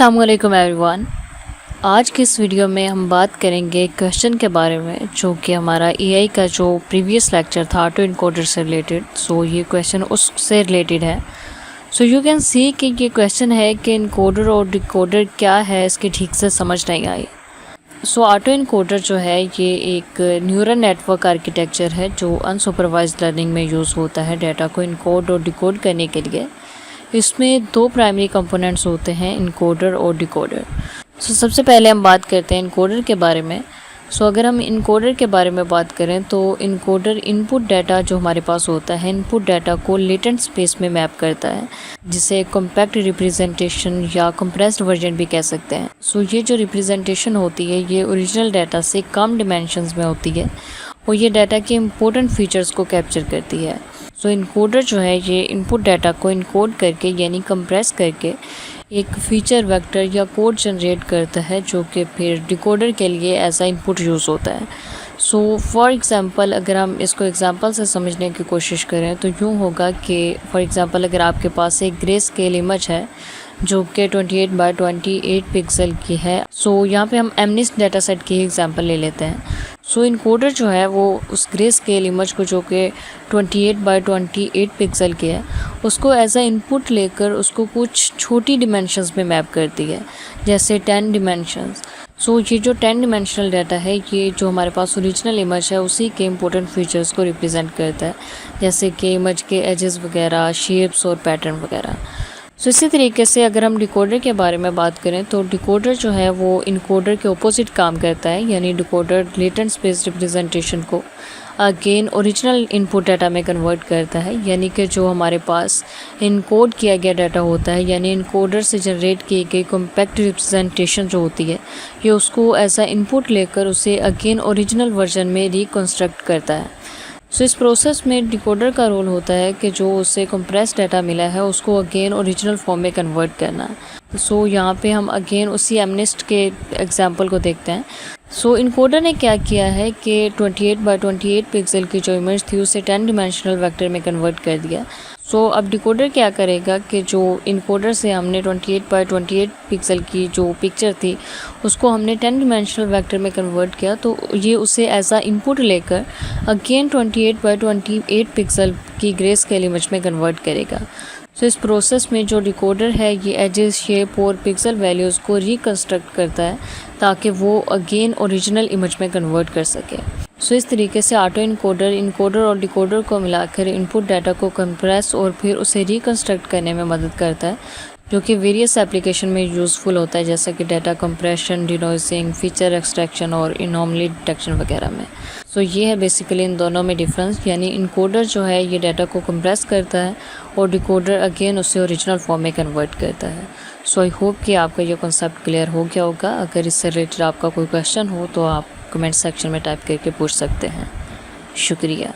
अस्सलाम वालेकुम एवरीवन। आज की इस वीडियो में हम बात करेंगे क्वेश्चन के बारे में जो कि हमारा एआई का जो प्रीवियस लेक्चर था ऑटो इनकोडर से रिलेटेड। सो ये क्वेश्चन उससे रिलेटेड है। सो यू कैन सी कि ये क्वेश्चन है कि इनकोडर और डिकोडर क्या है, इसकी ठीक से समझ नहीं आई। सो ऑटो इनकोडर जो है ये एक न्यूरल नेटवर्क आर्किटेक्चर है जो अनसुपरवाइज्ड लर्निंग में यूज़ होता है डाटा को इनकोड और डिकोड करने के लिए। इसमें दो प्राइमरी कंपोनेंट्स होते हैं, इनकोडर और डिकोडर। सो सबसे पहले हम बात करते हैं इनकोडर के बारे में। सो अगर हम इनकोडर के बारे में बात करें तो इनकोडर इनपुट डाटा जो हमारे पास होता है, इनपुट डाटा को लेटेंट स्पेस में मैप करता है, जिसे कॉम्पैक्ट रिप्रेजेंटेशन या कंप्रेस्ड वर्जन भी कह सकते हैं। सो ये जो रिप्रेजेंटेशन होती है ये ओरिजिनल डाटा से कम डिमेंशंस में होती है और ये डाटा के इम्पोर्टेंट फीचर्स को कैप्चर करती है। सो इनकोडर जो है ये इनपुट डाटा को इनकोड करके यानी कंप्रेस करके एक फीचर वेक्टर या कोड जनरेट करता है जो कि फिर डिकोडर के लिए ऐसा इनपुट यूज़ होता है। सो फॉर एग्ज़ाम्पल अगर हम इसको एग्ज़ाम्पल से समझने की कोशिश करें तो यूँ होगा कि फॉर एग्ज़ाम्पल अगर आपके पास एक ग्रे स्केल इमेज है जो कि 28 बाय 28 पिक्सल की है। सो यहाँ पे हम एमनिस्ट डाटा सेट की एग्ज़ाम्पल ले लेते हैं। सो इनकोडर जो है वो उस ग्रे स्केल इमेज को जो कि 28 बाय 28 पिक्सल की है उसको एज अ इनपुट लेकर उसको कुछ छोटी डिमेंशंस में मैप करती है, जैसे 10 डिमेंशंस। सो ये जो 10 डिमेंशनल डाटा है ये जो हमारे पास ओरिजिनल इमेज है उसी के इम्पोर्टेंट फीचर्स को रिप्रेजेंट करता है, जैसे कि इमेज के एजेस वगैरह, शेप्स और पैटर्न वगैरह। सो इसी तरीके से अगर हम डिकोडर के बारे में बात करें तो डिकोडर जो है वो इनकोडर के ऑपोजिट काम करता है, यानी डिकोडर लेटेंट स्पेस रिप्रेजेंटेशन को अगेन ओरिजिनल इनपुट डाटा में कन्वर्ट करता है, यानी कि जो हमारे पास इनकोड किया गया डाटा होता है यानी इनकोडर से जनरेट की गई कॉम्पैक्ट रिप्रेजेंटेशन जो होती है ये उसको ऐसा इनपुट लेकर उसे अगेन ओरिजिनल वर्जन में रिकंस्ट्रक्ट करता है। सो इस प्रोसेस में डिकोडर का रोल होता है कि जो उससे कंप्रेस डाटा मिला है उसको अगेन ओरिजिनल फॉर्म में कन्वर्ट करना। सो यहाँ पे हम अगेन उसी एमनिस्ट के एग्जांपल को देखते हैं। सो इनकोडर ने क्या किया है कि 28 बाय 28 पिक्सल की जो इमेज थी उसे 10 डिमेंशनल वेक्टर में कन्वर्ट कर दिया। सो अब डिकोडर क्या करेगा कि जो इनकोडर से हमने 28 बाय 28 पिक्सल की जो पिक्चर थी उसको हमने 10 डिमेंशनल वेक्टर में कन्वर्ट किया, तो ये उसे एज आ इनपुट लेकर अगेन 28 बाय 28 पिक्सल की ग्रे स्केल इमेज में कन्वर्ट करेगा। सो इस प्रोसेस में जो डिकोडर है ये एजेस, शेप और पिक्सल वैल्यूज़ को रिकंस्ट्रक्ट करता है ताकि वो अगेन ओरिजिनल इमेज में कन्वर्ट कर सके। सो इस तरीके से ऑटो इनकोडर और डिकोडर को मिलाकर इनपुट डाटा को कंप्रेस और फिर उसे रिकंस्ट्रक्ट करने में मदद करता है, जो कि वेरियस एप्लीकेशन में यूज़फुल होता है, जैसे कि डाटा कंप्रेशन, डिनोइसिंग, फीचर एक्सट्रैक्शन और एनोमली डिटेक्शन वगैरह में। सो ये है बेसिकली इन दोनों में डिफरेंस, यानी इनकोडर जो है ये डाटा को कंप्रेस करता है और डिकोडर अगेन उसे ओरिजिनल फॉर्म में कन्वर्ट करता है। सो आई होप कि आपका ये कॉन्सेप्ट क्लियर हो गया होगा। अगर इससे रिलेटेड आपका कोई क्वेश्चन हो तो आप कमेंट सेक्शन में टाइप करके पूछ सकते हैं। शुक्रिया।